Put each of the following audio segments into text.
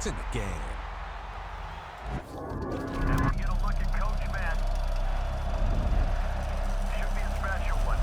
It's in the game. And we get a look at Coach Matt. Should be a special one.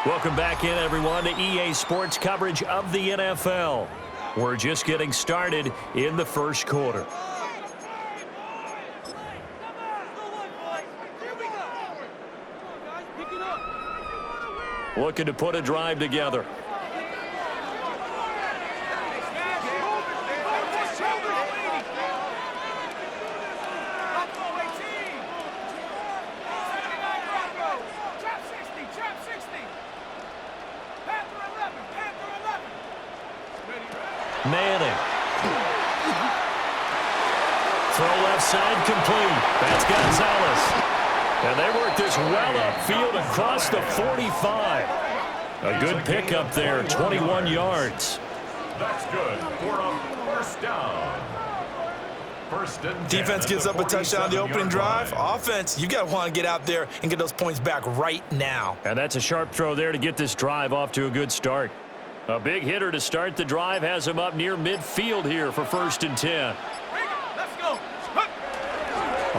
Welcome back in, everyone, to EA Sports coverage of the NFL. We're just getting started in the first quarter. Looking to put a drive together. Manning. Throw left side complete. That's Gonzalez. And they work this well upfield across the 45. A good pickup there, 21 yards. That's good for a first down. Defense gives up a touchdown on the opening drive. Offense, you got to want to get out there and get those points back right now. And that's a sharp throw there to get this drive off to a good start. A big hitter to start the drive has him up near midfield here for 1st and 10. Let's go.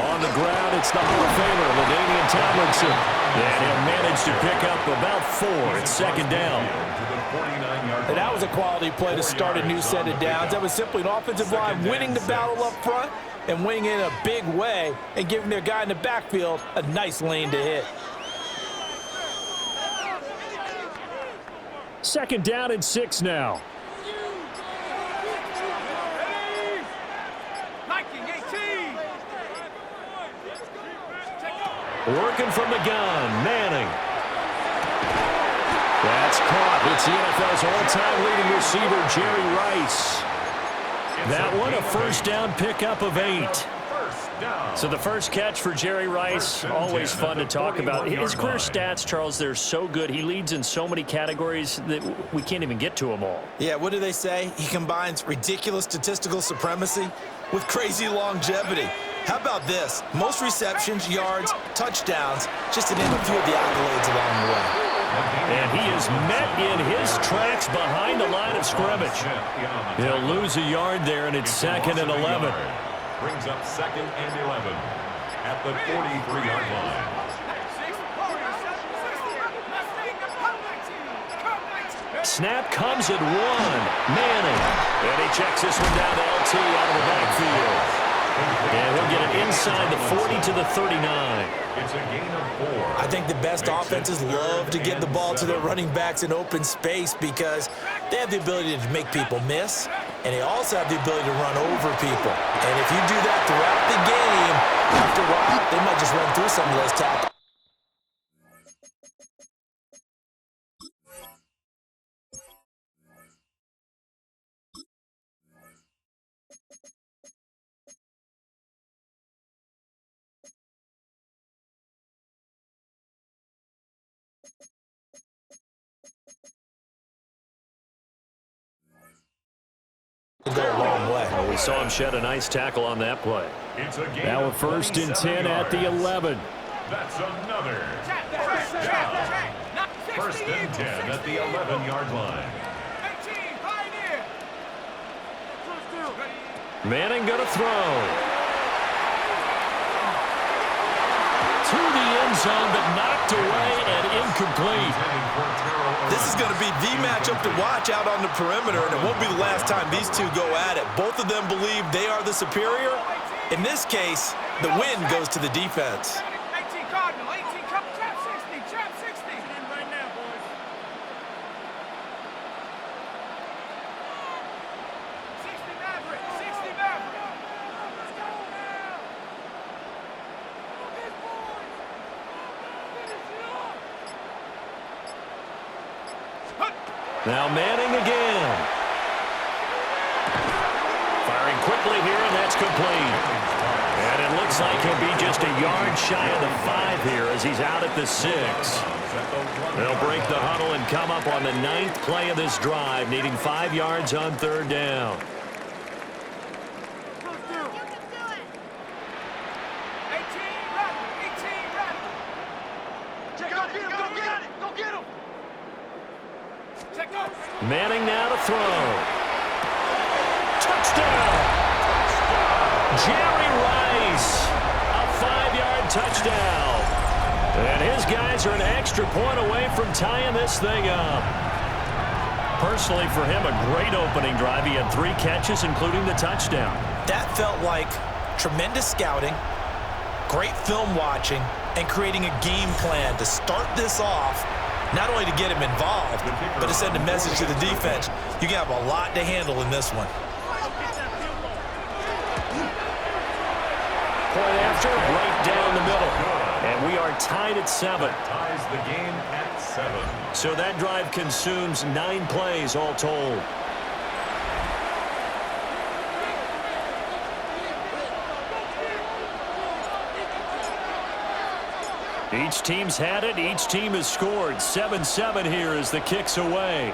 On the ground, it's the Hall of Famer, LaDainian Tomlinson. And he'll manage to pick up about 4. It's 2nd down. And that was a quality play to start a new set of downs. That was simply an offensive line winning the battle up front and winning in a big way and giving their guy in the backfield a nice lane to hit. 2nd down and 6 now. Working from the gun, Manning. That's caught. It's the NFL's all-time leading receiver, Jerry Rice. That one, a 1st down pickup of 8. So the first catch for Jerry Rice, always fun to talk about. His career stats, Charles, they're so good. He leads in so many categories that we can't even get to them all. Yeah, what do they say? He combines ridiculous statistical supremacy with crazy longevity. How about this? Most receptions, yards, touchdowns, just to name a few of the accolades along the way. And he is met in his tracks behind the line of scrimmage. He'll lose a yard there, and it's 2nd and 11. Brings up 2nd and 11 at the 43-yard line. Snap comes at 1. Manning. And he checks this one down to LT out of the backfield. And he'll get it inside the 40 to the 39. It's a gain of 4. I think the best offenses love to get the ball to their running backs in open space because they have the ability to make people miss, and they also have the ability to run over people. And if you do that throughout the game, after a while, they might just run through some of those tackles. Go a long way. Well, we saw him shed a nice tackle on that play. Now a 1st and 10 at the 11. That's another first down. 1st and 10 at the 11-yard line. Manning going to throw. To the end zone, but knocked away and incomplete. This is going to be the matchup to watch out on the perimeter, and it won't be the last time these two go at it. Both of them believe they are the superior. In this case, the win goes to the defense. 18 Cardinal, 18 trap 60, trap 60. Right now, boys. 60 Maverick, 60 Maverick. Now Manning again. Firing quickly here, and that's complete. And it looks like he'll be just a yard shy of the 5 here as he's out at the 6. They'll break the huddle and come up on the 9th play of this drive, needing 5 yards on 3rd down. Manning now to throw. Touchdown! Jerry Rice, a 5-yard touchdown. And his guys are an extra point away from tying this thing up. Personally, for him, a great opening drive. He had 3 catches, including the touchdown. That felt like tremendous scouting, great film watching, and creating a game plan to start this off, not only to get him involved, but to send a message to the defense. You can have a lot to handle in this one. Point after, right down the middle. And we are tied at 7. Ties the game at 7. So that drive consumes 9 plays all told. Each team's had it. Each team has scored. 7-7 here as the kick's away.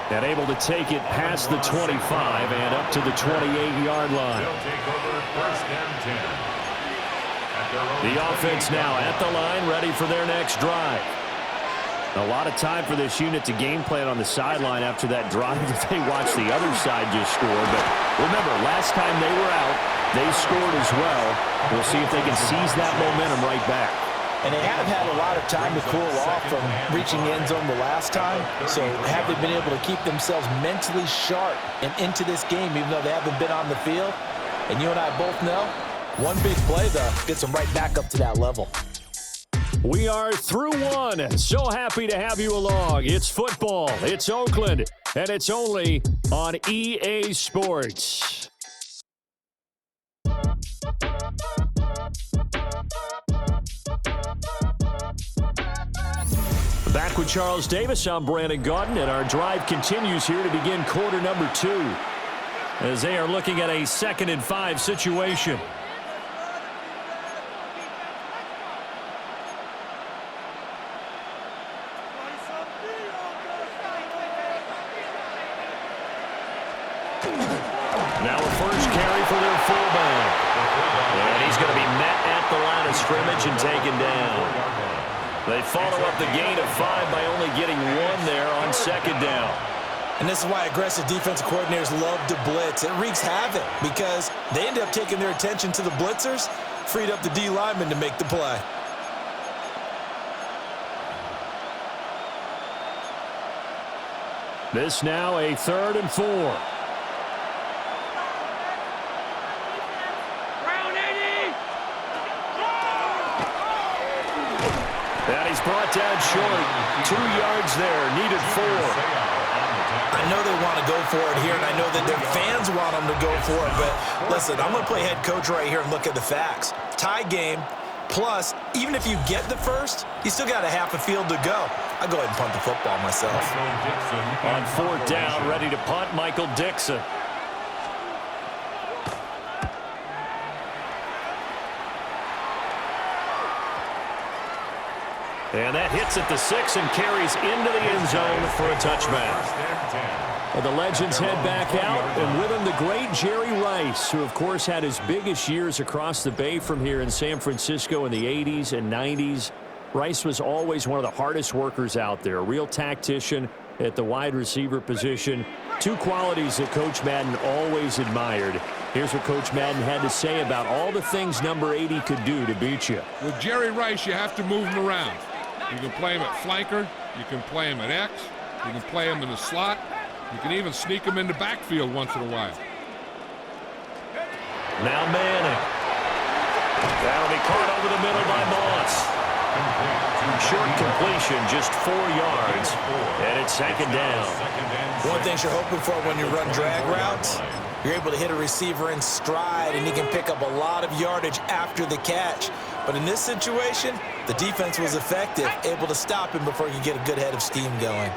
And able to take it past the 25 and up to the 28-yard line. They'll take over 1st and 10. The offense now at the line, ready for their next drive. A lot of time for this unit to game plan on the sideline after that drive that they watched the other side just score. But remember, last time they were out, they scored as well. We'll see if they can seize that momentum right back. And they have had a lot of time to cool off from reaching the end zone the last time. So have they been able to keep themselves mentally sharp and into this game, even though they haven't been on the field? And you and I both know, one big play, though, gets them right back up to that level. We are through one. So happy to have you along. It's football. It's Oakland. And it's only on EA Sports. Back with Charles Davis, I'm Brandon Gaudin, and our drive continues here to begin quarter number 2 as they are looking at a 2nd and 5 situation. Now a first carry for their fullback. And he's going to be met at the line of scrimmage and taken down. They follow up the gain of 5 by only getting 1 there on 2nd down. And this is why aggressive defensive coordinators love to blitz. It wreaks havoc because they end up taking their attention to the blitzers, freed up the D lineman to make the play. This now a 3rd and 4. And he's brought down short. 2 yards there, needed 4. I know they want to go for it here, and I know that their fans want them to go for it, but listen, I'm going to play head coach right here and look at the facts. Tie game, plus, even if you get the first, you still got a half a field to go. I'll go ahead and punt the football myself. On 4th down, ready to punt, Michael Dixon. And that hits at the 6 and carries into the end zone for a touchback. Well, the legends head back out, and with him the great Jerry Rice, who of course had his biggest years across the bay from here in San Francisco in the 80s and 90s. Rice was always one of the hardest workers out there, a real tactician at the wide receiver position. 2 qualities that Coach Madden always admired. Here's what Coach Madden had to say about all the things number 80 could do to beat you. With Jerry Rice, you have to move him around. You can play him at flanker. You can play him at X. You can play him in the slot. You can even sneak him in the backfield once in a while. Now Manning. That'll be caught over the middle by Moss. Short completion, just 4 yards. And it's 2nd down. One thing you're hoping for when you run drag routes, you're able to hit a receiver in stride, and he can pick up a lot of yardage after the catch. But in this situation, the defense was effective, able to stop him before he could get a good head of steam going.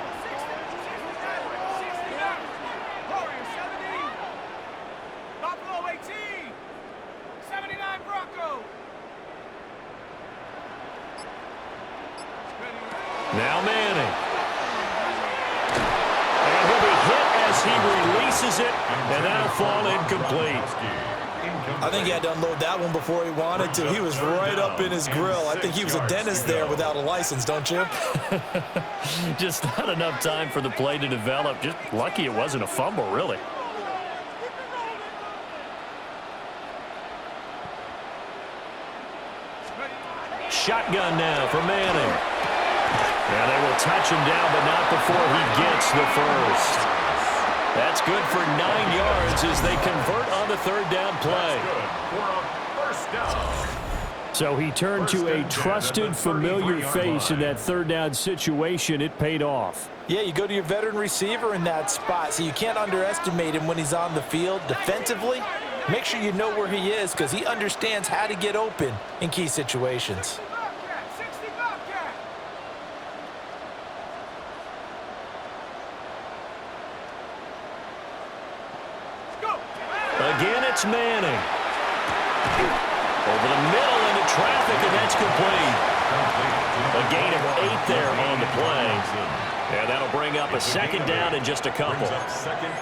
Now Manning. And he'll be hit as he releases it, and that'll fall incomplete. I think he had to unload that one before he wanted to. He was right up in his grill. I think he was a dentist there without a license, don't you? Just not enough time for the play to develop. Just lucky it wasn't a fumble, really. Shotgun now for Manning. Yeah, they will touch him down, but not before he gets the first. That's good for 9 yards as they convert on the third down play. So he turned to a trusted, familiar face in that third down situation. It paid off. Yeah, you go to your veteran receiver in that spot, so you can't underestimate him when he's on the field defensively. Make sure you know where he is because he understands how to get open in key situations. Again, it's Manning. Over the middle into traffic, and that's complete. A gain of 8 there on the play. And that'll bring up a second down in just a couple.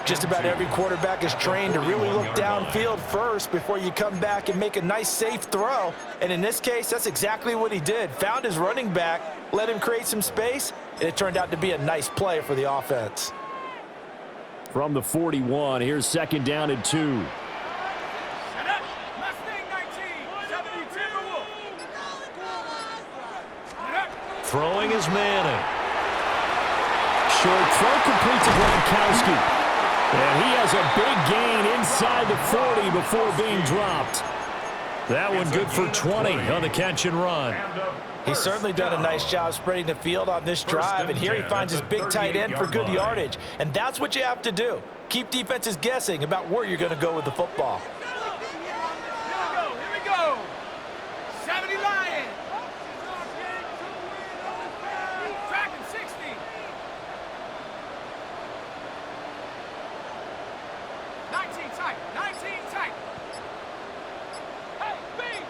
Just about every quarterback is trained to really look downfield first before you come back and make a nice, safe throw. And in this case, that's exactly what he did. Found his running back, let him create some space, and it turned out to be a nice play for the offense. From the 41, here's second down and 2. Throwing is Manning. Short throw complete to Gronkowski. And he has a big gain inside the 40 before being dropped. That one good for 20 on the catch and run. He's certainly done a nice job spreading the field on this drive, and here he finds his big tight end for good yardage. And that's what you have to do. Keep defenses guessing about where you're going to go with the football. Here we go. 70 Lions. Tracking 60. Tight. 19 tight. Hey, big.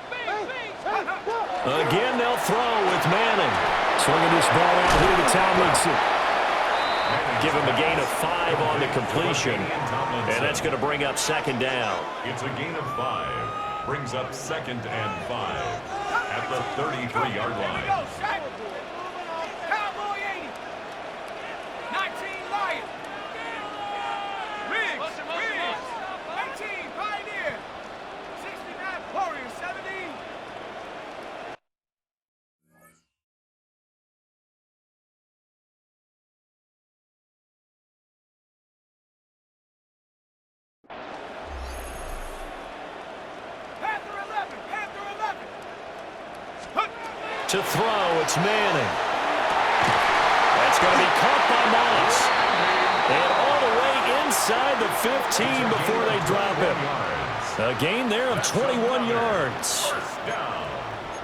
Again, they'll throw with Manning. Swinging this ball out here to Tomlinson. Give him a gain of 5 on the completion. And that's going to bring up second down. It's a gain of 5. Brings up second and 5 at the 33-yard line. Cowboy 80. 19 Lions. Riggs. 18 Pioneer. 69 Warriors. 70. To throw, it's Manning. That's going to be caught by Moss. And all the way inside the 15 before they drop him. A gain there of 21 yards.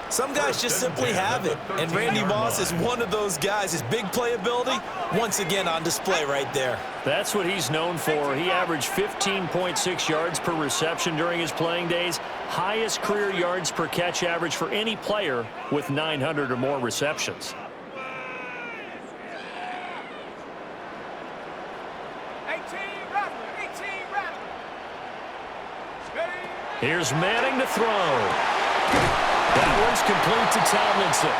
Some guys just simply have it, and Randy Moss is one of those guys. His big playability, once again on display right there. That's what he's known for. He averaged 15.6 yards per reception during his playing days. Highest career yards per catch average for any player with 900 or more receptions. Here's Manning to throw. That one's complete to Tomlinson.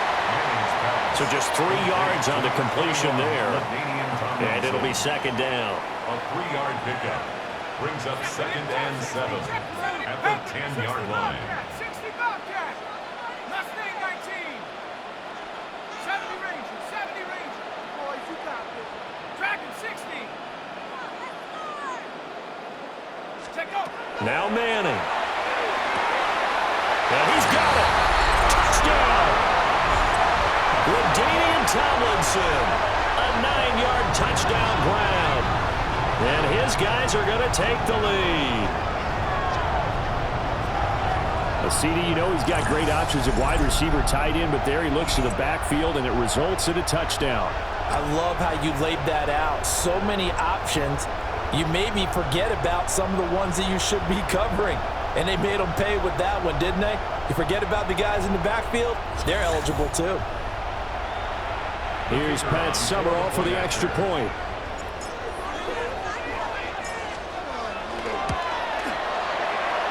So just 3 yards on the completion there. And it'll be second down. A 3-yard pickup brings up second and 7 at the 10-yard line. 60 Bobcat. Mustang 19. 70 Ranger. 70 Ranger. Boys, you got this. Dragon 60. Check out. Now Manning. And he's got it. Touchdown. LaDainian Tomlinson. A 9-yard touchdown grab. And his guys are going to take the lead. CD, you know he's got great options at wide receiver, tight end, but there he looks to the backfield, and it results in a touchdown. I love how you laid that out. So many options. You made me forget about some of the ones that you should be covering. And they made them pay with that one, didn't they? You forget about the guys in the backfield? They're eligible too. Here's Pat Summerall for the extra point.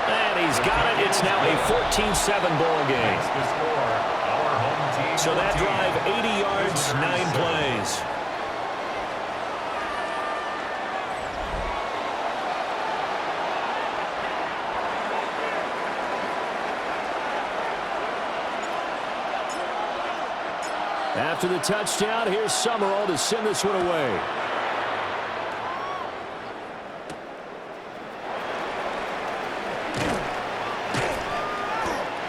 And he's got it. It's now a 14-7 ball game. So that drive, 80 yards, 9 plays. After the touchdown, here's Summerall to send this one away.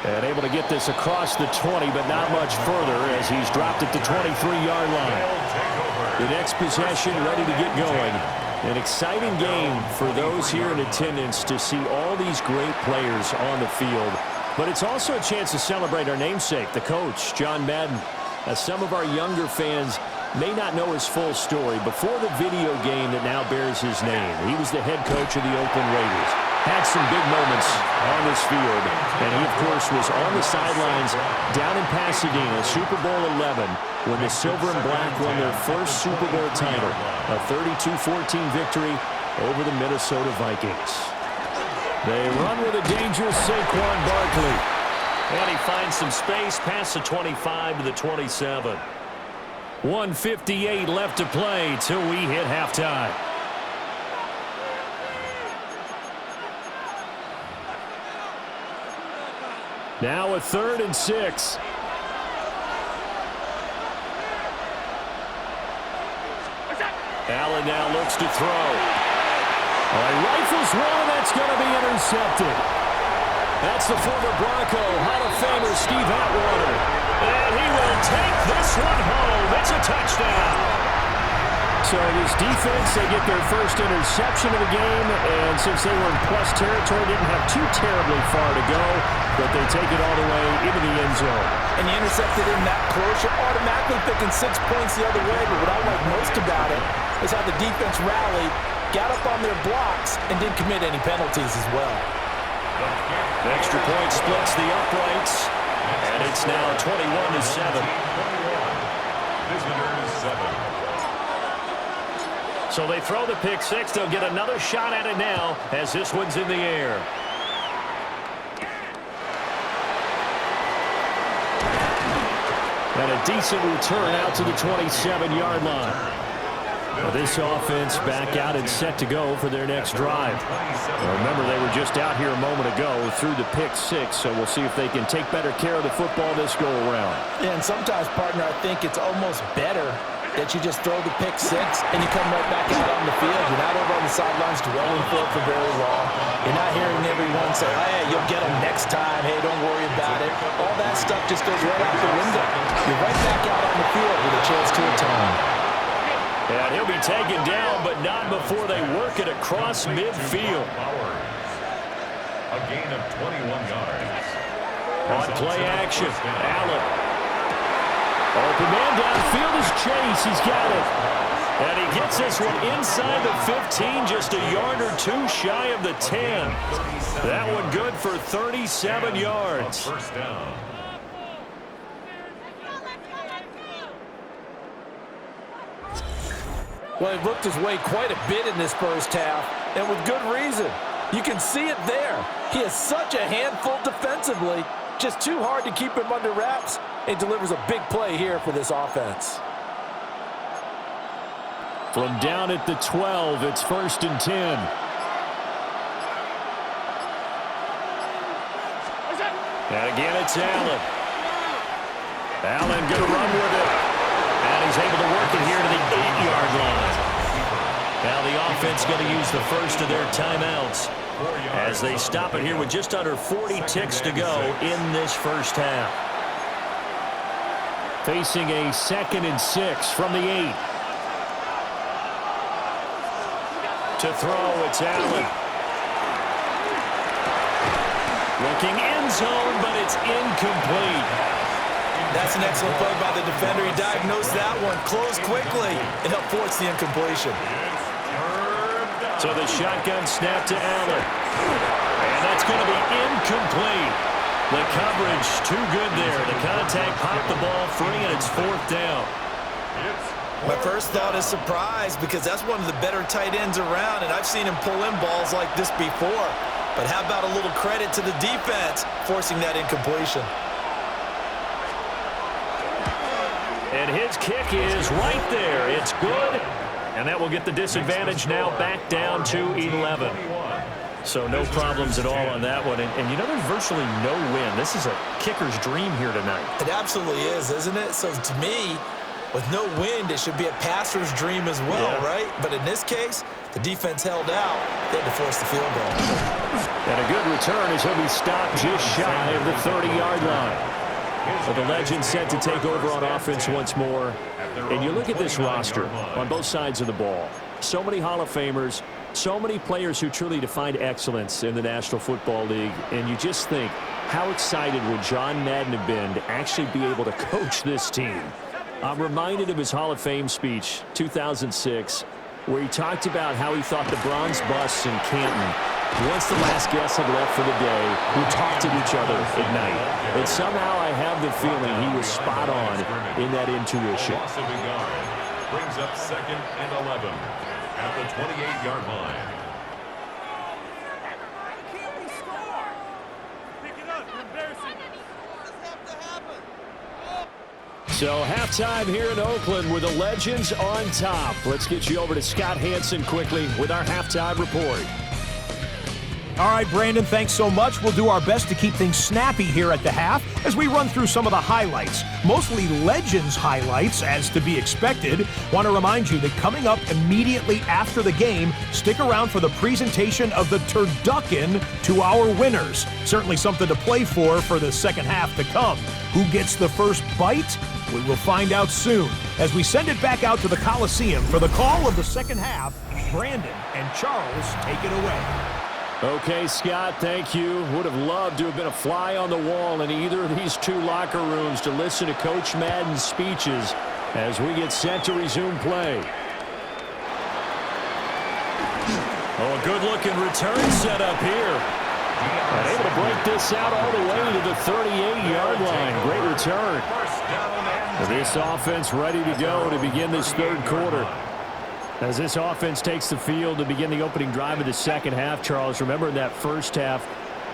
And able to get this across the 20, but not much further as he's dropped it to 23-yard line. The next possession ready to get going. An exciting game for those here in attendance to see all these great players on the field. But it's also a chance to celebrate our namesake, the coach, John Madden. Some of our younger fans may not know his full story. Before the video game that now bears his name, he was the head coach of the Oakland Raiders. Had some big moments on this field, and he, of course, was on the sidelines down in Pasadena, Super Bowl 11, when the Silver and Black won their first Super Bowl title, a 32-14 victory over the Minnesota Vikings. They run with a dangerous Saquon Barkley. And he finds some space past the 25 to the 27. 1:58 left to play till we hit halftime. Now a 3rd and 6. Allen now looks to throw. He rifles one, that's going to be intercepted. That's the former Bronco Hall of Famer Steve Atwater. And he will take this one home. It's a touchdown. So this defense, they get their first interception of the game, and since they were in plus territory, didn't have too terribly far to go, but they take it all the way into the end zone. And you intercepted in that close, you're automatically picking 6 points the other way, but what I like most about it is how the defense rallied, got up on their blocks, and didn't commit any penalties as well. The extra point splits the uprights, and it's now 21-7. So they throw the pick six. They'll get another shot at it now as this one's in the air. And a decent return out to the 27-yard line. Well, this offense back out and set to go for their next drive. Well, remember, they were just out here a moment ago through the pick six, so we'll see if they can take better care of the football this go-around. Yeah, and sometimes, partner, I think it's almost better that you just throw the pick six and you come right back out on the field. You're not over on the sidelines dwelling for it for very long. You're not hearing everyone say, hey, you'll get them next time. Hey, don't worry about it. All that stuff just goes right out the window. You're right back out on the field with a chance to atone. And he'll be taken down, but not before they work it across midfield. A gain of 21 yards. On play action, Allen. Open man downfield is Chase. He's got it. And he gets this one inside the 15, just a yard or two shy of the 10. That one good for 37 yards. First down. Well, he looked his way quite a bit in this first half, and with good reason. You can see it there. He is such a handful defensively, just too hard to keep him under wraps, and delivers a big play here for this offense. From down at the 12, it's 1st and 10. And again, it's Allen. Allen going to run with it. And he's able to work it here to the 8-yard line. Now the offense going to use the first of their timeouts as they stop it here with just under 40 ticks to go in this first half. Facing a 2nd and 6 from the 8. To throw, it's Allen. Looking in end zone, but it's incomplete. That's an excellent play by the defender. He diagnosed that one, closed quickly, and helped force the incompletion. So the shotgun snap to Allen. And that's going to be incomplete. The coverage too good there. The contact popped the ball free, and it's 4th down. My first thought is surprise, because that's one of the better tight ends around, and I've seen him pull in balls like this before. But how about a little credit to the defense forcing that incompletion? And his kick is right there. It's good. And that will get the disadvantage now back down to 11. So no problems at all on that one. And you know, there's virtually no win. This is a kicker's dream here tonight. It absolutely is, isn't it? So to me, with no wind, it should be a passer's dream as well, right? But in this case, the defense held out. They had to force the field goal. And a good return as he'll be stopped just shy of the 30-yard line. So the legend set to take over on offense once more. And you look at this roster on both sides of the ball. So many Hall of Famers, so many players who truly defined excellence in the National Football League. And you just think, how excited would John Madden have been to actually be able to coach this team? I'm reminded of his Hall of Fame speech, 2006, where he talked about how he thought the bronze busts in Canton, once the last guests had left for the day, would talk to each other at night. And somehow I have the feeling he was spot on in that intuition. Brings up 2nd and 11 at the 28-yard line. So halftime here in Oakland with the Legends on top. Let's get you over to Scott Hansen quickly with our halftime report. All right, Brandon, thanks so much. We'll do our best to keep things snappy here at the half as we run through some of the highlights, mostly Legends highlights, as to be expected. Want to remind you that coming up immediately after the game, stick around for the presentation of the turducken to our winners. Certainly something to play for the second half to come. Who gets the first bite? We will find out soon as we send it back out to the Coliseum for the call of the second half. Brandon and Charles take it away. Okay, Scott, thank you. Would have loved to have been a fly on the wall in either of these two locker rooms to listen to Coach Madden's speeches as we get set to resume play. Oh, a good-looking return set up here. And able to break this out all the way to the 38-yard line. Great return. This offense ready to go to begin this third quarter. As this offense takes the field to begin the opening drive of the second half, Charles, remember in that first half,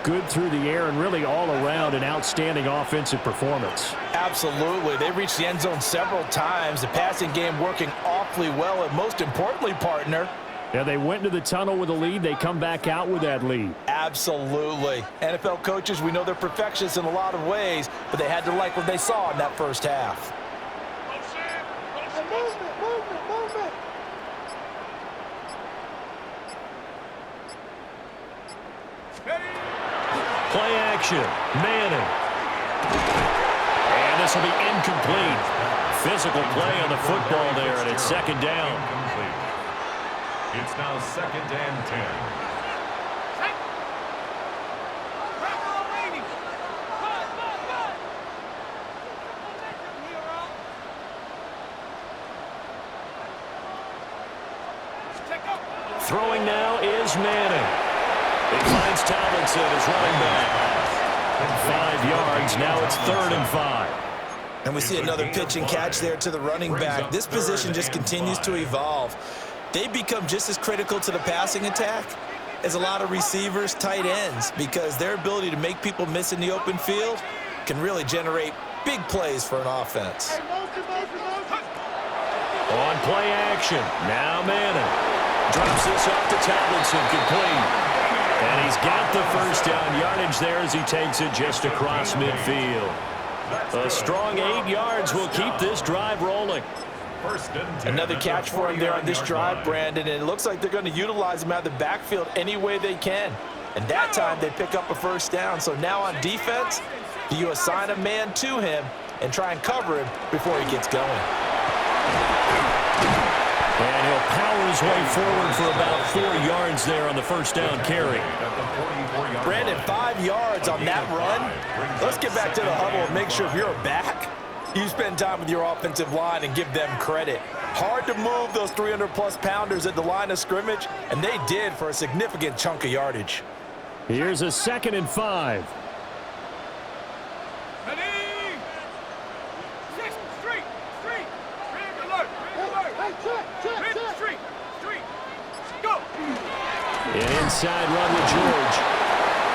good through the air and really all around an outstanding offensive performance. Absolutely. They reached the end zone several times. The passing game working awfully well, and most importantly, partner, yeah, they went into the tunnel with a lead. They come back out with that lead. Absolutely. NFL coaches, we know they're perfectionists in a lot of ways, but they had to like what they saw in that first half. Play action. Manning. And this will be incomplete. Physical play on the football there, and it's second down. It's now 2nd and 10. Throwing now is Manning. He finds Tomlinson as running back. 5 yards. Now it's 3rd and 5. And we see another pitch and catch there to the running back. This position just continues to evolve. They become just as critical to the passing attack as a lot of receivers, tight ends, because their ability to make people miss in the open field can really generate big plays for an offense. On play action. Now Manning. Drops this off to Tomlinson. Complete. And he's got the first down yardage there as he takes it just across midfield. A strong 8 yards will keep this drive rolling. Another catch for him there on this drive, Brandon, and it looks like they're going to utilize him out of the backfield any way they can. And that time they pick up a first down. So now on defense, do you assign a man to him and try and cover him before he gets going? And he'll power his way forward for about 4 yards there on the first down carry. Brandon, 5 yards on that run. Let's get back to the huddle and make sure if you're a back, you spend time with your offensive line and give them credit. Hard to move those 300-plus pounders at the line of scrimmage, and they did for a significant chunk of yardage. Here's a 2nd and 5. Ready? 6, street, ring alert, street, go. An inside run with George.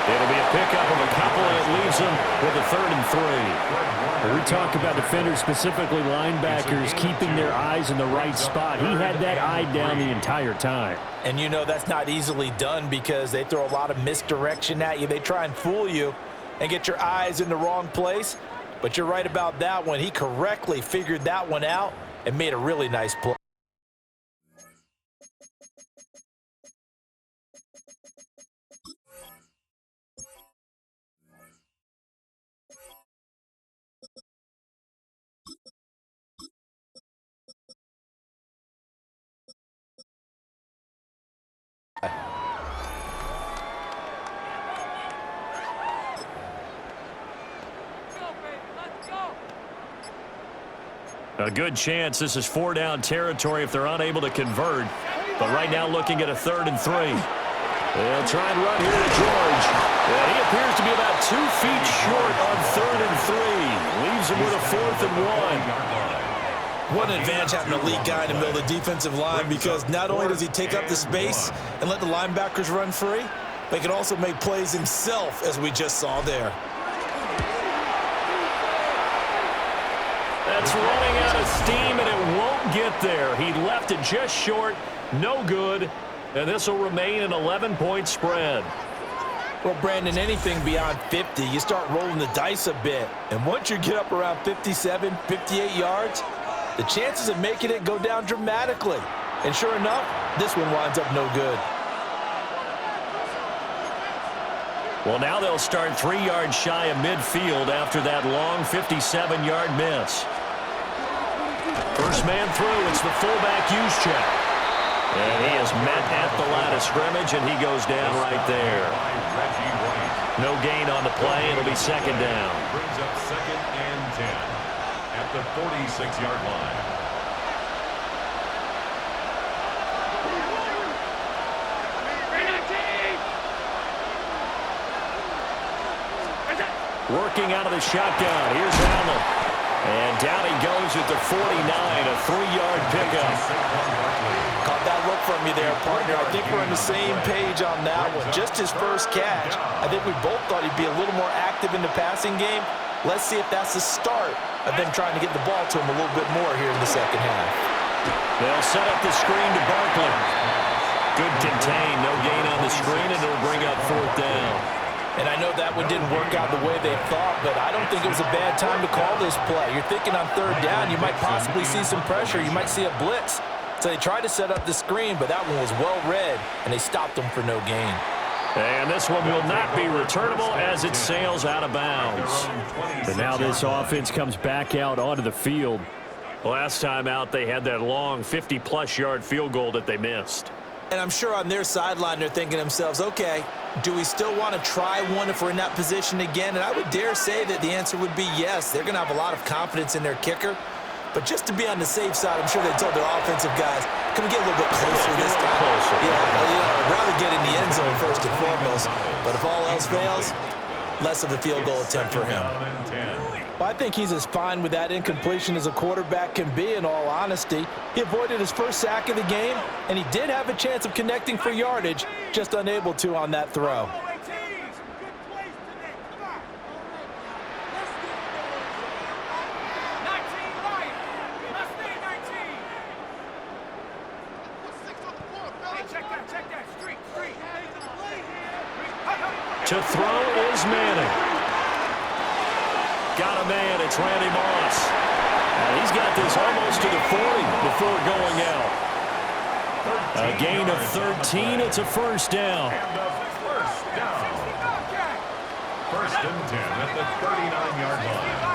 It'll be a pickup of a couple, and it leaves them with a 3rd and 3. We talk about defenders, specifically linebackers, keeping their eyes in the right spot. He had that eye down the entire time. And you know that's not easily done because they throw a lot of misdirection at you. They try and fool you and get your eyes in the wrong place. But you're right about that one. He correctly figured that one out and made a really nice play. A good chance this is 4-down territory if they're unable to convert. But right now looking at a 3rd and 3. They'll try and run here to George. And he appears to be about 2 feet short on 3rd and 3. Leaves him with a 4th and 1. What an advantage having a lead guy in the middle of the defensive line, because not only does he take up the space and let the linebackers run free, but he can also make plays himself, as we just saw there. That's running out of steam, and it won't get there. He left it just short, no good, and this will remain an 11-point spread. Well, Brandon, anything beyond 50, you start rolling the dice a bit. And once you get up around 57, 58 yards, the chances of making it go down dramatically. And sure enough, this one winds up no good. Well, now they'll start 3 yards shy of midfield after that long 57-yard miss. First man through, it's the fullback use check. And he is met at the line of scrimmage, and he goes down right there. No gain on the play. It'll be 2nd down. Brings up 2nd and 10 at the 46-yard line. Working out of the shotgun. Here's Allen. And down he goes at the 49, a 3-yard pickup. Caught that look from you there, partner. I think we're on the same page on that one. Just his first catch. I think we both thought he'd be a little more active in the passing game. Let's see if that's the start of them trying to get the ball to him a little bit more here in the second half. They'll set up the screen to Barkley. Good contain, no gain on the screen, and it'll bring up 4th down. And I know that one didn't work out the way they thought, but I don't think it was a bad time to call this play. You're thinking on 3rd down, you might possibly see some pressure. You might see a blitz. So they tried to set up the screen, but that one was well read, and they stopped them for no gain. And this one will not be returnable as it sails out of bounds. And now this offense comes back out onto the field. Last time out, they had that long 50-plus yard field goal that they missed. And I'm sure on their sideline, they're thinking to themselves, okay, do we still want to try one if we're in that position again? And I would dare say that the answer would be yes. They're going to have a lot of confidence in their kicker. But just to be on the safe side, I'm sure they told their offensive guys, can we get a little bit closer this time? Yeah, I'd rather get in the end zone first and foremost. But if all else fails, less of a field goal attempt for him. Well, I think he's as fine with that incompletion as a quarterback can be, in all honesty. He avoided his first sack of the game, and he did have a chance of connecting for yardage, just unable to on that throw. To throw is Manning. Got a man, it's Randy Moss. And he's got this almost to the 40 before going out. A gain of 13, it's a 1st down. First and 10 at the 39-yard line.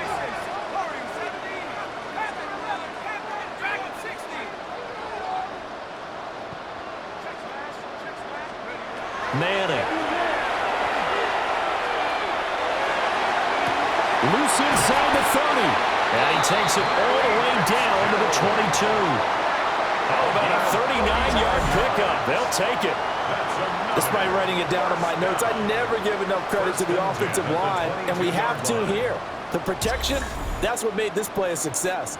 Manning. Loose inside the 30. And he takes it all the way down to the 22. How about a 39-yard pickup? They'll take it. Despite writing it down in my notes, I never give enough credit to the offensive line, and we have to here. The protection, that's what made this play a success.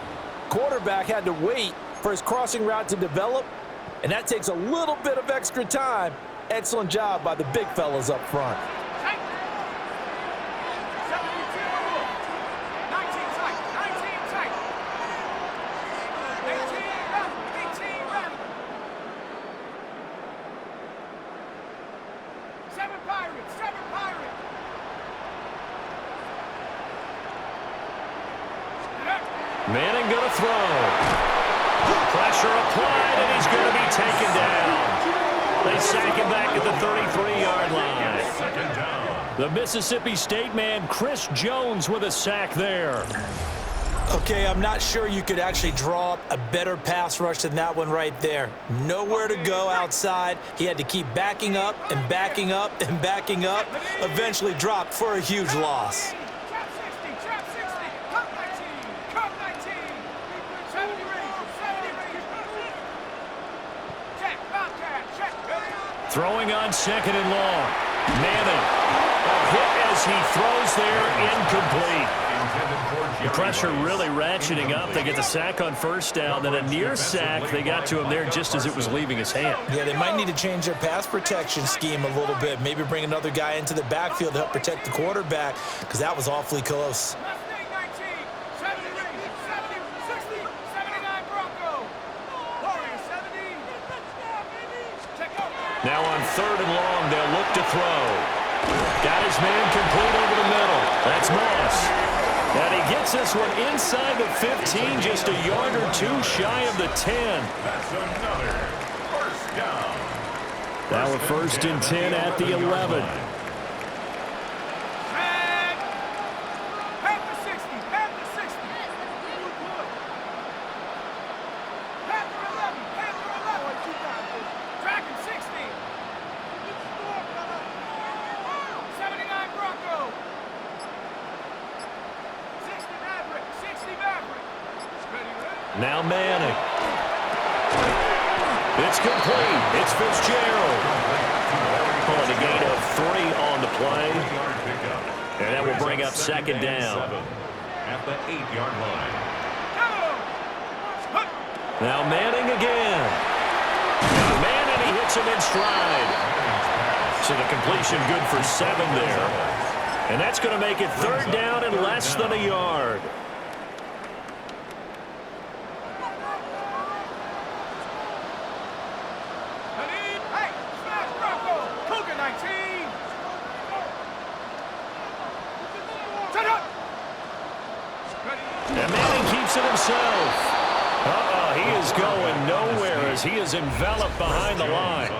Quarterback had to wait for his crossing route to develop, and that takes a little bit of extra time. Excellent job by the big fellas up front. Manning going to throw. Pressure applied, and he's going to be taken down. They sack him back at the 33-yard line. The Mississippi State man, Chris Jones, with a sack there. Okay, I'm not sure you could actually draw up a better pass rush than that one right there. Nowhere to go outside. He had to keep backing up and backing up and backing up. Eventually dropped for a huge loss. Throwing on 2nd and long. Manning. A hit as he throws there, incomplete. The pressure really ratcheting up. They get the sack on 1st down, then a near sack. They got to him there just as it was leaving his hand. Yeah, they might need to change their pass protection scheme a little bit. Maybe bring another guy into the backfield to help protect the quarterback, because that was awfully close. Now on 3rd and long, they'll look to throw. Got his man complete over the middle. That's Moss. And he gets this one inside the 15, just a yard or two shy of the 10. That's another first down. Now a 1st and 10 at the 11. Now Manning. It's complete. It's Fitzgerald. Pulling a gain of 3 on the play. And that will bring up 2nd down. At the 8-yard line. Now Manning again. Manning, he hits him in stride. So the completion good for 7 there. And that's going to make it 3rd down and less than a yard. And Manning keeps it himself. He is going nowhere as he is enveloped behind the line.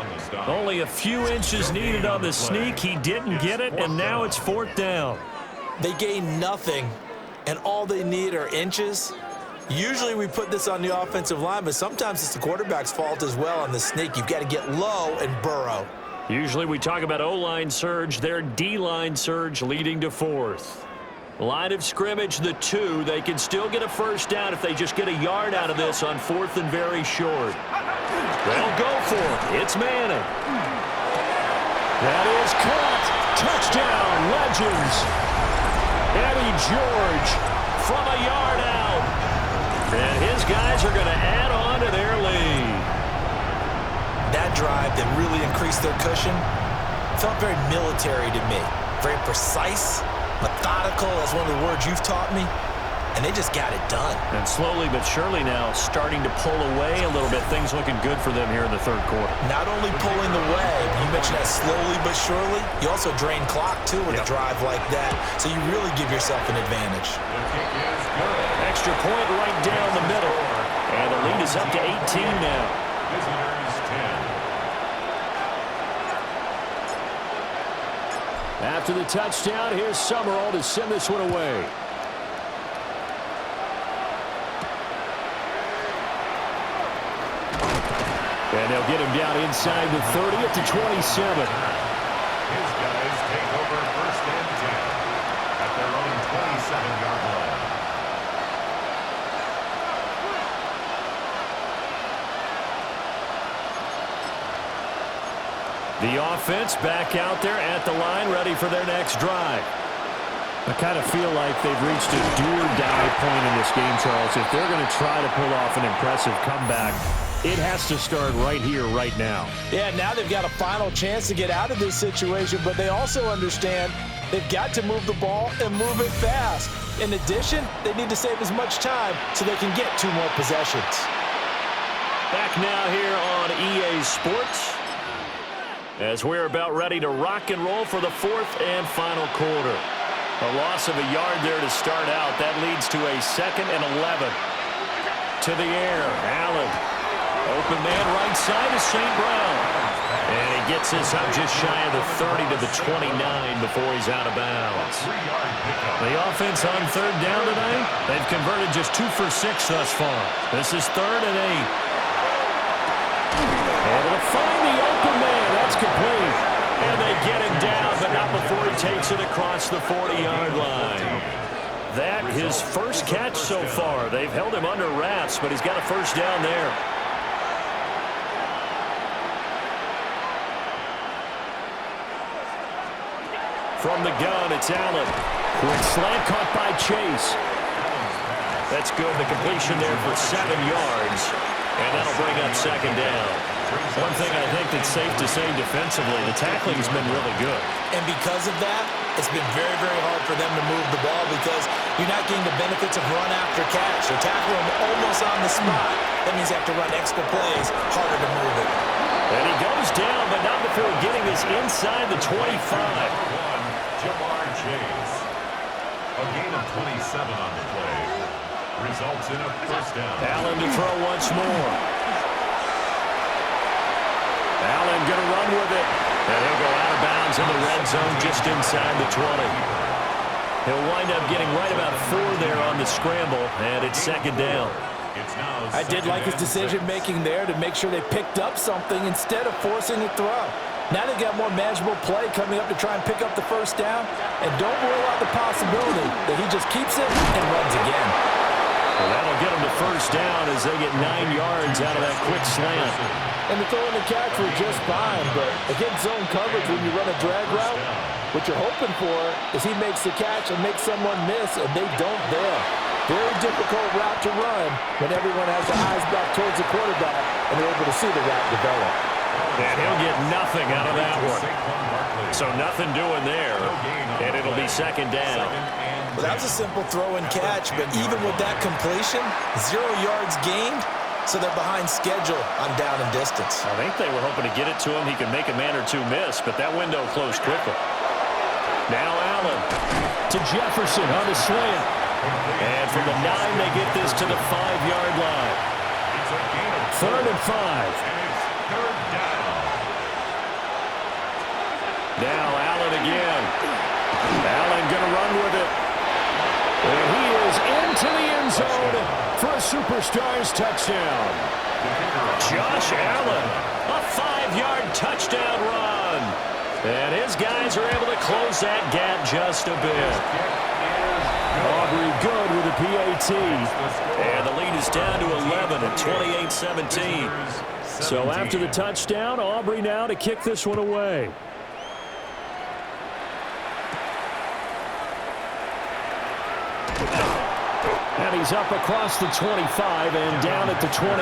Only a few inches needed on the sneak. He didn't get it, and now it's 4th down. They gain nothing, and all they need are inches. Usually we put this on the offensive line, but sometimes it's the quarterback's fault as well on the sneak. You've got to get low and burrow. Usually we talk about O-line surge, their D-line surge leading to 4th. Line of scrimmage, the 2. They can still get a 1st down if they just get a yard out of this on 4th and very short. They'll go for it. It's Manning. That is caught. Touchdown, Legends. Eddie George from a yard out. And his guys are going to add on to their lead. That drive that really increased their cushion felt very military to me. Very precise. Methodical, that's one of the words you've taught me, and they just got it done. And slowly but surely now starting to pull away a little bit. Things looking good for them here in the 3rd quarter. Not only pulling away, you mentioned that slowly but surely, you also drain clock too with a drive like that, so you really give yourself an advantage. Extra point right down the middle, and the lead is up to 18 now. Visitors 10. After the touchdown, here's Summerall to send this one away. And they'll get him down inside the 30 up to 27. The offense back out there at the line, ready for their next drive. I kind of feel like they've reached a do-or-die point in this game, Charles. If they're going to try to pull off an impressive comeback, it has to start right here, right now. Yeah, now they've got a final chance to get out of this situation, but they also understand they've got to move the ball and move it fast. In addition, they need to save as much time so they can get 2 more possessions. Back now here on EA Sports as we're about ready to rock and roll for the 4th and final quarter. A loss of a yard there to start out. That leads to a 2nd and 11. To the air, Allen. Open man right side is St. Brown. And he gets this up just shy of the 30 to the 29 before he's out of bounds. The offense on 3rd down tonight, they've converted just 2 for 6 thus far. This is 3rd and 8. And it'll find the open man. That's complete. And they get him down, but not before he takes it across the 40-yard line. That his first catch so far. They've held him under wraps, but he's got a first down there. From the gun, it's Allen. Quick slant caught by Chase. That's good. The completion there for 7 yards. And that'll bring up 2nd down. One thing I think that's safe to say defensively, the tackling has been really good. And because of that, it's been very, very hard for them to move the ball because you're not getting the benefits of run after catch. They're tackling them almost on the spot. That means you have to run extra plays, harder to move it. And he goes down, but not before getting this inside the 25. Jamar Chase. A gain of 27 on the play. Results in a first down. Allen to throw once more. Allen going to run with it. And he'll go out of bounds in the red zone just inside the 20. He'll wind up getting right about 4 there on the scramble, and it's 2nd down. I did like his decision-making there to make sure they picked up something instead of forcing a throw. Now they got more manageable play coming up to try and pick up the first down, and don't rule out the possibility that he just keeps it and runs again. Well, that'll get him to first down as they get 9 yards out of that quick slant. And the throw and the catch were just fine, but against zone coverage when you run a drag route, what you're hoping for is he makes the catch and makes someone miss, and they don't there. Very difficult route to run when everyone has their eyes back towards the quarterback and they're able to see the route develop. And he'll get nothing out of that one. So nothing doing there, and it'll be 2nd down. Well, that was a simple throw and catch, but even with that completion, 0 yards gained, so they're behind schedule on down and distance. I think they were hoping to get it to him. He could make a man or 2 miss, but that window closed quickly. Now Allen to Jefferson on the slant. And from the 9, they get this to the 5-yard line. 3rd and 5. Now Allen again. Allen going to run with it. And he is into the end zone for a Superstars touchdown. Josh Allen, a 5-yard touchdown run. And his guys are able to close that gap just a bit. Aubrey good with a PAT. And the lead is down to 11 at 28-17. So after the touchdown, Aubrey now to kick this one away. And he's up across the 25 and down at the 28.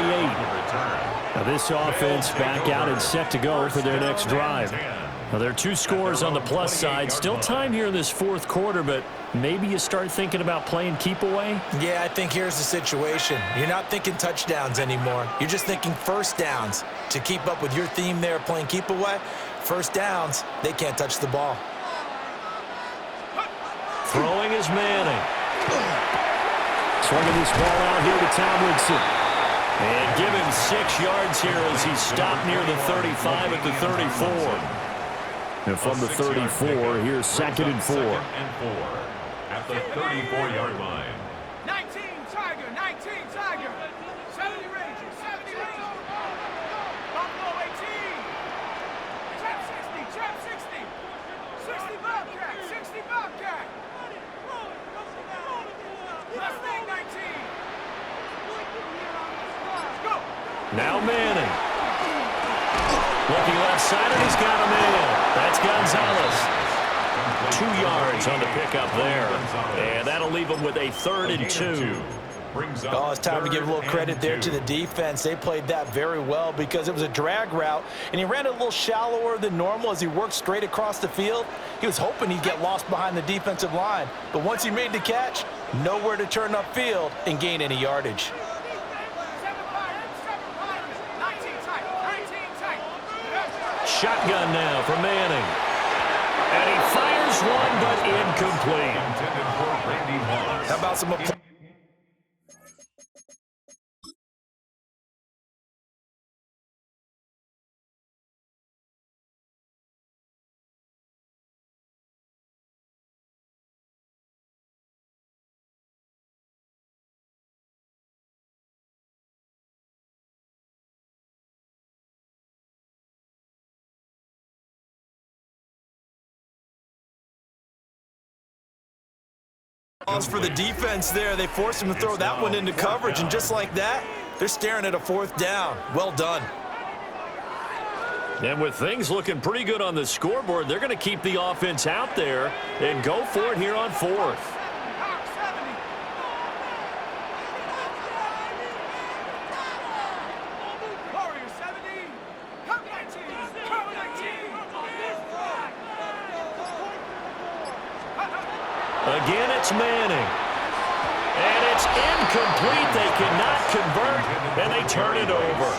Now this offense back out and set to go for their next drive. Now there are 2 scores on the plus side. Still time here in this 4th quarter, but maybe you start thinking about playing keep away? Yeah, I think here's the situation. You're not thinking touchdowns anymore. You're just thinking first downs. To keep up with your theme there, playing keep away, first downs, they can't touch the ball. Throwing is Manning. Swinging this ball out here to Tomlinson. And give him 6 yards here as he's stopped near the 35 at the 34. And from the 34, here's 2nd and 4. At the 34-yard line. 19 Tiger, 19 Tiger. 70 Rangers, 70 Rangers. Buffalo 18. Trap 60, trap 60. 60 Bobcat, 60 Bobcat. Mustang 19. Go. Now Manning. Looking left outside, and he's got him in. That's Gonzalez. 2 yards on the pickup there. And that'll leave him with a 3rd and 2. Oh, it's time to give a little credit there to the defense. They played that very well because it was a drag route, and he ran a little shallower than normal as he worked straight across the field. He was hoping he'd get lost behind the defensive line, but once he made the catch, nowhere to turn upfield and gain any yardage. Shotgun now for Manning. And he fires one, but incomplete. How about some applause? For the defense there, they forced him to throw that one into coverage, and just like that, they're staring at a 4th down. Well done. And with things looking pretty good on the scoreboard, they're going to keep the offense out there and go for it here on 4th. Again, it's Manning. And it's incomplete. They cannot convert, and they turn it over.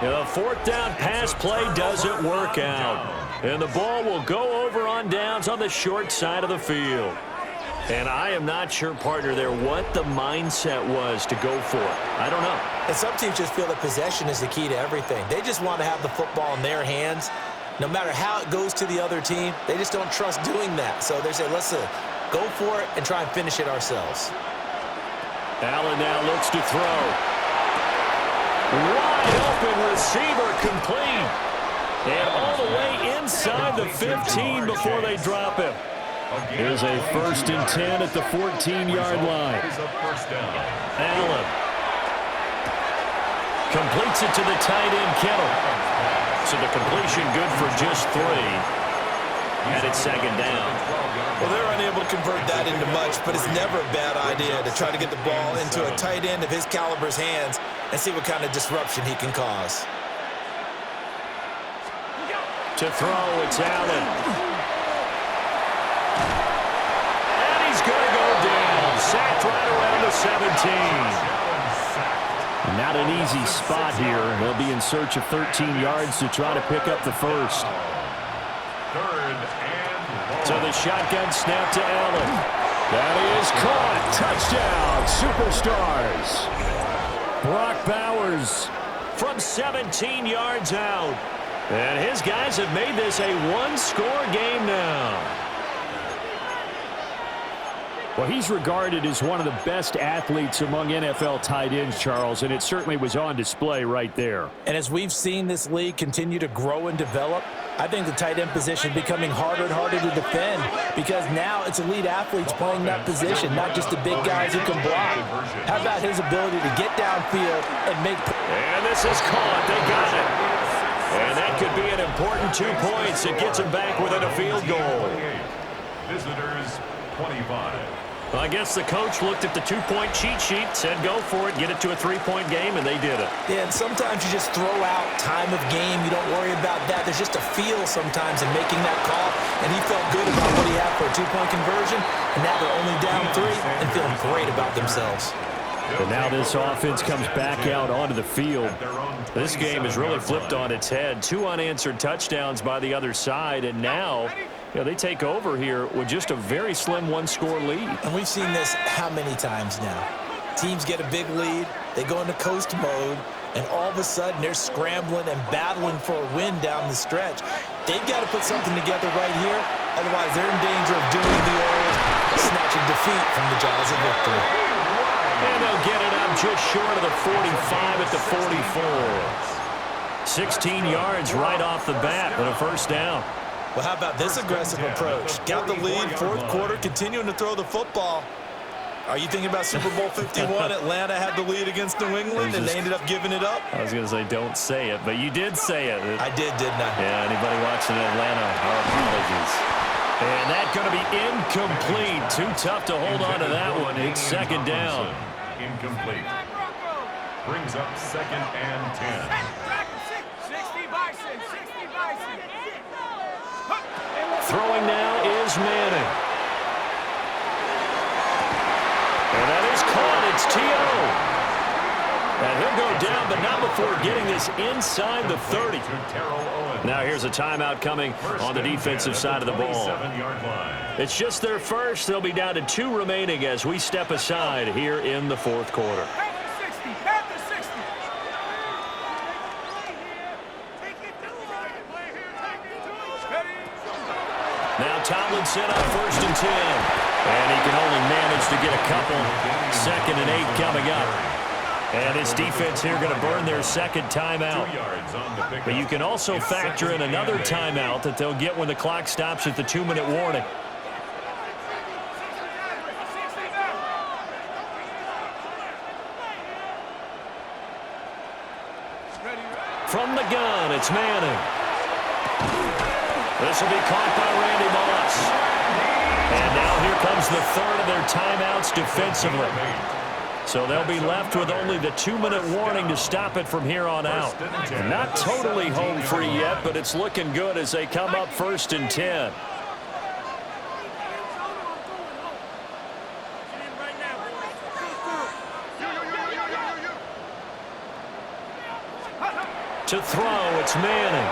The 4th down pass play doesn't work out. And the ball will go over on downs on the short side of the field. And I am not sure, partner, there what the mindset was to go for it. I don't know. And some teams just feel that possession is the key to everything. They just want to have the football in their hands. No matter how it goes to the other team, they just don't trust doing that. So they say, let's go for it and try and finish it ourselves. Allen now looks to throw. Wide open receiver complete. And all the way inside the 15 before they drop him. Here's a 1st and 10 at the 14-yard line. Allen completes it to the tight end, Kittle. So the completion good for just 3. And it's 2nd down. Well, they're unable to convert that into much, but it's never a bad idea to try to get the ball into a tight end of his caliber's hands and see what kind of disruption he can cause. To throw, it's Allen. And he's going to go down. Sacked right around the 17. Not an easy spot here. They'll be in search of 13 yards to try to pick up the 1st. 3rd and So the shotgun snap to Allen. That is caught. Touchdown, Superstars. Brock Bowers from 17 yards out. And his guys have made this a 1-score game now. Well, he's regarded as one of the best athletes among NFL tight ends, Charles, and it certainly was on display right there. And as we've seen this league continue to grow and develop, I think the tight end position is becoming harder and harder to defend because now it's elite athletes playing that position, not just the big guys who can block. How about his ability to get downfield and make... And this is caught. They got it. And that could be an important 2 points. It gets him back within a field goal. Visitors 25. Well, I guess the coach looked at the 2-point cheat sheet, said go for it, get it to a 3-point game, and they did it. Yeah, and sometimes you just throw out time of game. You don't worry about that. There's just a feel sometimes in making that call, and he felt good about what he had for a 2-point conversion, and now they're only down 3 and feeling great about themselves. But now this offense comes back out onto the field. This game is really flipped on its head. 2 unanswered touchdowns by the other side, and now... they take over here with just a very slim 1-score lead. And we've seen this how many times now? Teams get a big lead, they go into coast mode, and all of a sudden they're scrambling and battling for a win down the stretch. They've got to put something together right here, otherwise they're in danger of doing the old snatching defeat from the jaws of victory. And they'll get it up just short of the 45 at the 44. 16 yards right off the bat and a 1st down. Well, how about this aggressive approach? Got the lead, 4th quarter, continuing to throw the football. Are you thinking about Super Bowl 51? Atlanta had the lead against New England, and they ended up giving it up? I was going to say don't say it, but you did say it. I did, didn't I? Yeah, anybody watching Atlanta, our apologies. And that's going to be incomplete. Too tough to hold on to that one. It's second down. Incomplete. Brings up second and 10. 60 Bison, 60 Bison. Throwing now is Manning. And that is caught. It's T.O. And he'll go down, but not before getting this inside the 30. Now here's a timeout coming on the defensive side of the ball. It's just their first. They'll be down to 2 remaining as we step aside here in the fourth quarter. Now Tomlinson on 1st and 10. And he can only manage to get a couple. 2nd and 8 coming up. And his defense here going to burn their second timeout. But you can also factor in another timeout that they'll get when the clock stops at the 2-minute warning. From the gun, it's Manning. This will be caught by Randy Moss. And now here comes the third of their timeouts defensively. So they'll be left with only the 2-minute warning to stop it from here on out. Not totally home free yet, but it's looking good as they come up 1st and 10. To throw, it's Manning.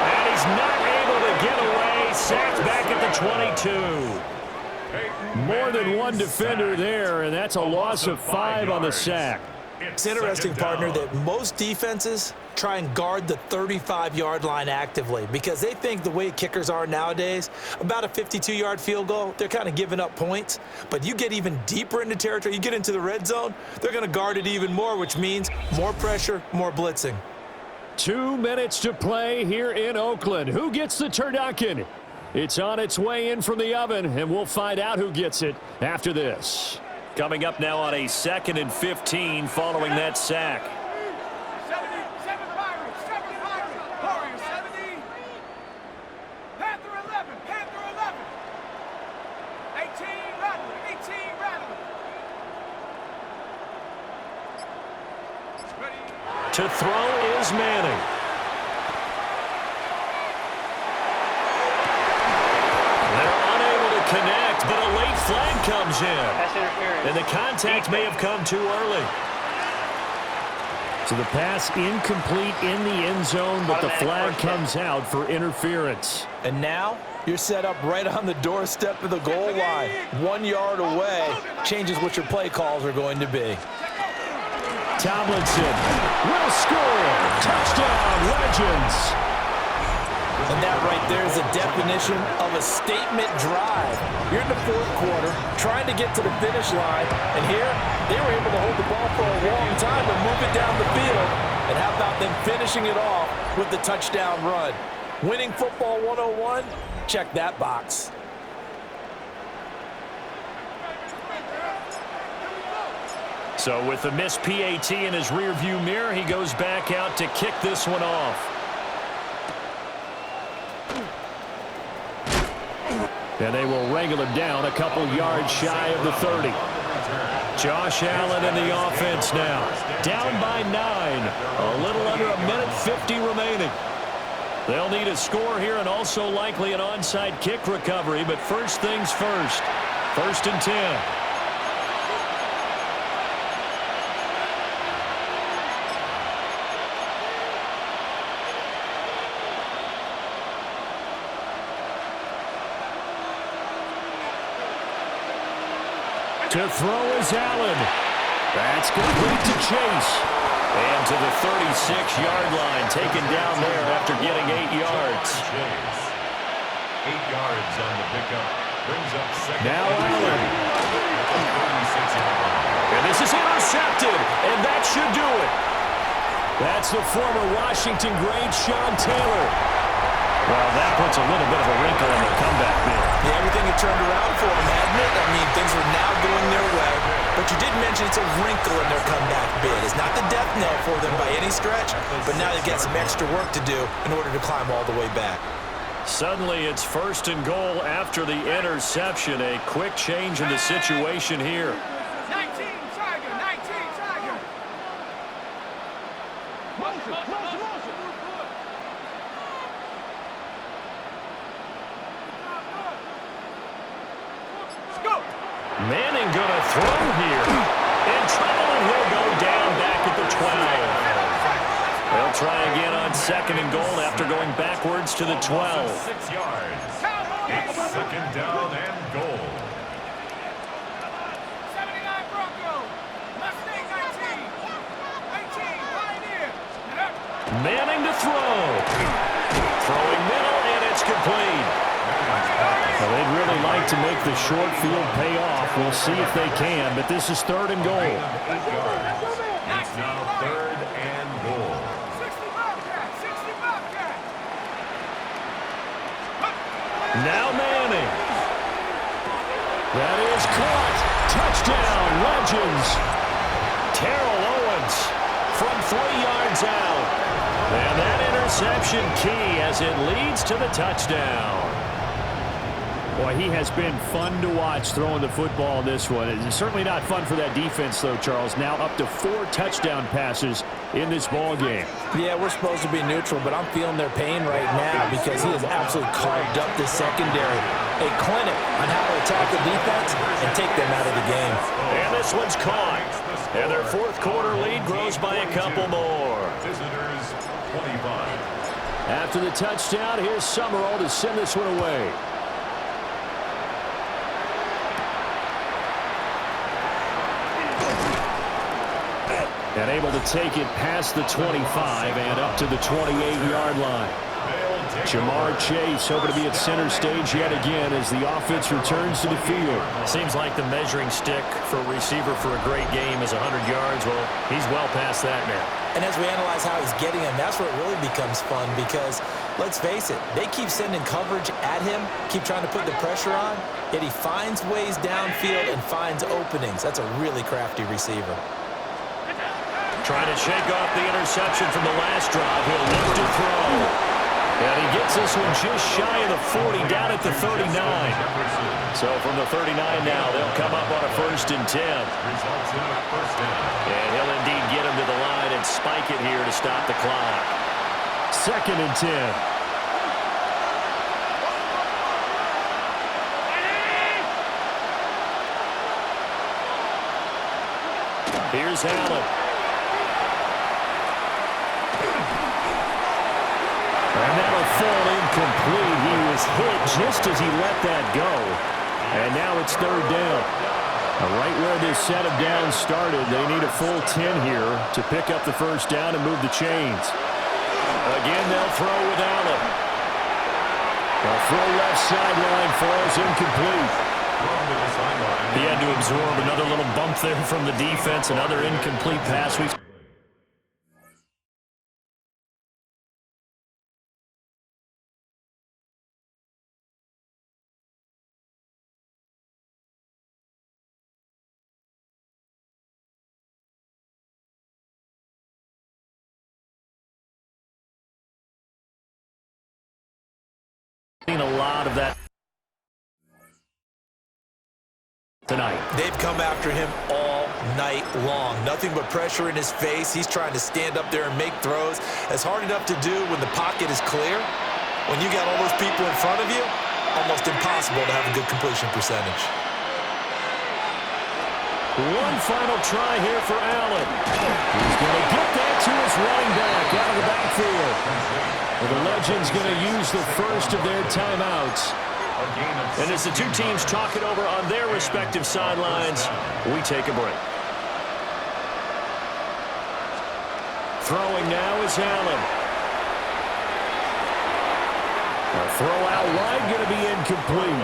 And he's not able to get away. Sacked back at the 22. More than one defender there, and that's a loss of 5 on the sack. It's interesting, partner, that most defenses try and guard the 35-yard line actively because they think the way kickers are nowadays, about a 52-yard field goal, they're kind of giving up points. But you get even deeper into territory, you get into the red zone, they're going to guard it even more, which means more pressure, more blitzing. 2 minutes to play here in Oakland. Who gets the turducken? It's on its way in from the oven, and we'll find out who gets it after this. Coming up now on a 2nd and 15 following that sack. 7 Pirates, 7 Pirates. Warriors 70. Panther 11, Panther 11. 18 Rattler, 18 Rattler. Ready. To throw is Manning. Connect, but a late flag comes in. And the contact may have come too early. So the pass incomplete in the end zone, but the flag comes out for interference. And now you're set up right on the doorstep of the goal line. 1 yard away changes what your play calls are going to be. Tomlinson will score. Touchdown, Legends. And that right there is a definition of a statement drive. You're in the fourth quarter, trying to get to the finish line, and here they were able to hold the ball for a long time and move it down the field. And how about them finishing it off with the touchdown run? Winning football 101? Check that box. So with the missed PAT in his rearview mirror, he goes back out to kick this one off. And they will wrangle him down a couple yards shy of the 30. Josh Allen in the offense now. Down by 9. A little under a minute 50 remaining. They'll need a score here and also likely an onside kick recovery. But first things first. 1st and 10. To throw is Allen. That's complete to Chase. And to the 36-yard line, taken down there after getting 8 yards. 8 yards on the pickup. Brings up second. Now Allen. And this is intercepted, and that should do it. That's the former Washington great Sean Taylor. Well, that puts a little bit of a wrinkle in the comeback bid. Yeah, everything had turned around for them, hadn't it? I mean, things were now going their way. But you did mention it's a wrinkle in their comeback bid. It's not the death knell for them by any stretch, but now they've got some extra work to do in order to climb all the way back. Suddenly, it's 1st and goal after the interception. A quick change in the situation here. 19, Tiger, 19, Tiger. Motion, motion, motion. Let's go. Manning gonna throw here. In trouble, and he'll go down back at the 12. They'll try again on 2nd and goal after going backwards to the 12. 6 yards. It's 2nd down and goal. 79 Bronco. Mustang 19. 18 Pioneer. Manning to throw. Throwing middle, and it's complete. Well, they'd really like to make the short field pay off. We'll see if they can, but this is 3rd and goal. 8 yards. It's now 3rd and goal. 60 Bobcat, 60 Bobcat. Now Manning. That is caught. Touchdown, Legends. Terrell Owens from 3 yards out. And that interception key as it leads to the touchdown. Boy, he has been fun to watch throwing the football in this one. It's certainly not fun for that defense, though, Charles. Now up to 4 touchdown passes in this ball game. Yeah, we're supposed to be neutral, but I'm feeling their pain right now because he has absolutely carved up this secondary. A clinic on how to attack the defense and take them out of the game. And this one's caught. And their 4th quarter lead grows by a couple more. Visitors 25. After the touchdown, here's Summerall to send this one away. And able to take it past the 25 and up to the 28-yard line. Jamar Chase hoping to be at center stage yet again as the offense returns to the field. Seems like the measuring stick for a receiver for a great game is 100 yards. Well, he's well past that now. And as we analyze how he's getting them, that's where it really becomes fun because, let's face it, they keep sending coverage at him, keep trying to put the pressure on, yet he finds ways downfield and finds openings. That's a really crafty receiver. Trying to shake off the interception from the last drive. He'll look to throw. And he gets this one just shy of the 40, down at the 39. So from the 39 now, they'll come up on a 1st and 10. Results in a 1st down. And he'll indeed get him to the line and spike it here to stop the clock. 2nd and 10. Here's Allen. And that'll fall incomplete. He was hit just as he let that go. And now it's 3rd down. Right where this set of downs started, they need a full 10 here to pick up the 1st down and move the chains. Again, they'll throw with Allen. The throw left sideline falls incomplete. He had to absorb another little bump there from the defense, another incomplete pass. Seen a lot of that tonight. They've come after him all night long. Nothing but pressure in his face. He's trying to stand up there and make throws. It's hard enough to do when the pocket is clear. When you got all those people in front of you, almost impossible to have a good completion percentage. One final try here for Allen. He's going to get that to his running back out of the backfield. Well, the Legends going to use the first of their timeouts. And as the two teams talk it over on their respective sidelines, we take a break. Throwing now is Allen. A throw out wide going to be incomplete.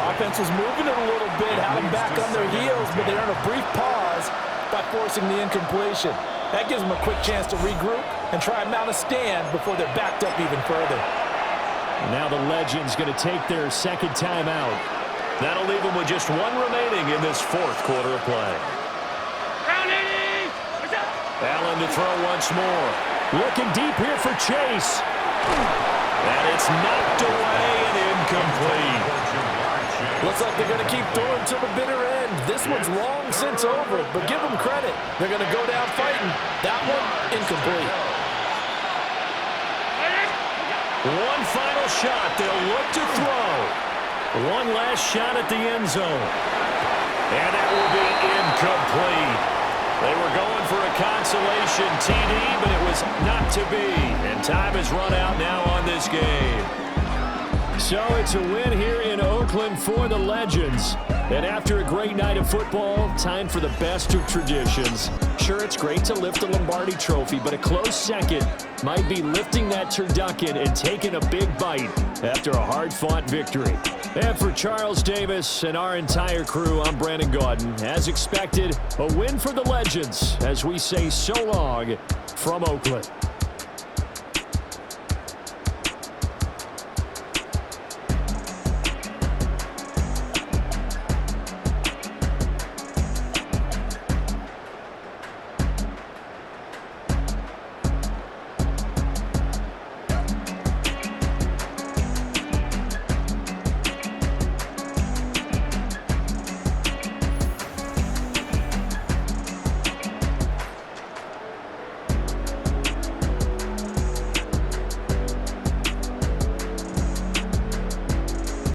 Offense was moving it a little bit, had them back on their heels, but they earned a brief pause by forcing the incompletion. That gives them a quick chance to regroup and try and mount a stand before they're backed up even further. Now the Legends going to take their second timeout. That'll leave them with just one remaining in this fourth quarter of play. Allen to throw once more. Looking deep here for Chase. And it's knocked away and incomplete. Looks like they're going to keep throwing to the bitter end. This one's long since over, but give them credit. They're going to go down fighting. That one, incomplete. One final shot. They'll look to throw. One last shot at the end zone. And it will be incomplete. They were going for a consolation TD, but it was not to be. And time has run out now on this game. So it's a win here in Oakland for the Legends. And after a great night of football, time for the best of traditions. Sure, it's great to lift the Lombardi Trophy, but a close second might be lifting that turducken and taking a big bite after a hard-fought victory. And for Charles Davis and our entire crew, I'm Brandon Gaudin. As expected, a win for the Legends as we say so long from Oakland.